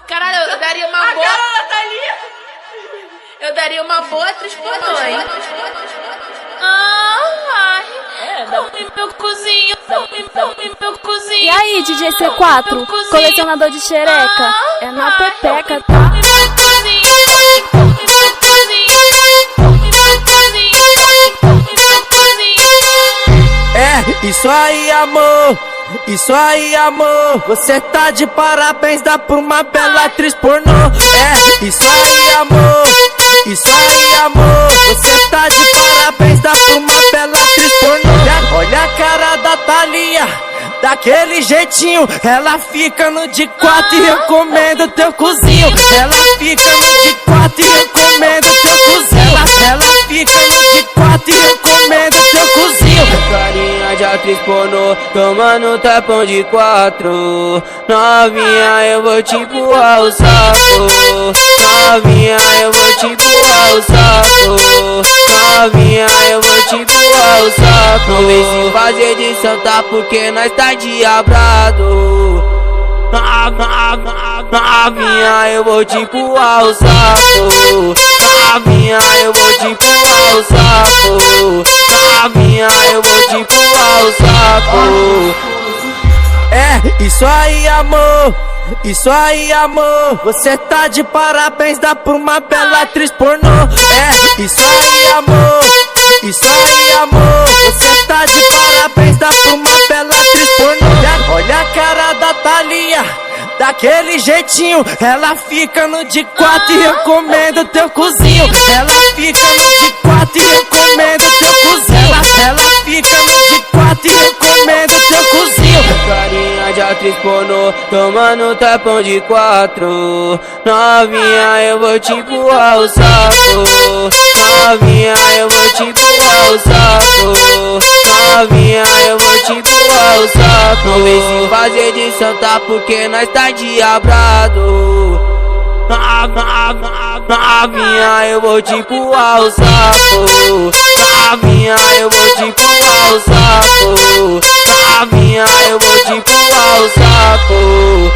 Caralho, eu daria uma boa... Eu daria uma boa atriz pornô, hein? Ai, come meu cozinho, come meu cozinho. E aí, DJ C4, colecionador de xereca, é na pepeca, tá? É, isso aí, amor. Isso aí, amor. Você tá de parabéns, dá pra uma bela atriz pornô. É, isso aí, amor. Isso aí, amor. Você tá de parabéns, dá pra uma bela atriz pornô. Olha a cara da Thalia, daquele jeitinho. Ela fica no de quatro e eu comendo teu cozinho. Ela fica no de quatro e eu comendo teu cozinho. Ela fica no de quatro e eu comendo teu cozinho. Carinha de atriz pornô, tomando tapão de quatro. Novinha, eu vou te empurrar o saco. Novinha, eu vou te empurrar o saco. Novinha, eu vou te empurrar o saco. Não vem se fazer de santa porque nós tá diabrado. Novinha, eu vou te empurrar o saco. Novinha, eu vou te empurrar o saco. Novinha, eu vou te empurrar o saco. É, isso aí, amor. Isso aí, amor. Você tá de parabéns, dá pra uma bela atriz pornô. É, isso aí, amor. Isso aí, amor. Você tá de parabéns, dá pra uma bela atriz pornô. Olha a cara da Thalia, daquele jeitinho. Ela fica no de quatro e eu comendo teu cozinho. Ela fica no de quatro e eu comendo teu cozinho. Ela fica no de quatro e eu comendo teu cozinho. Carinha de atriz pornô, tomando tapão de quatro. Novinha, eu vou te empurrar o saco. Novinha, eu vou te empurrar o saco. Novinha, eu vou te empurrar o saco. Não vem se fazer de santa porque nós tá diabrado. Novinha, eu vou te empurrar o saco. Novinha, eu vou te empurrar o saco. Novinha, eu vou te empurrar o saco.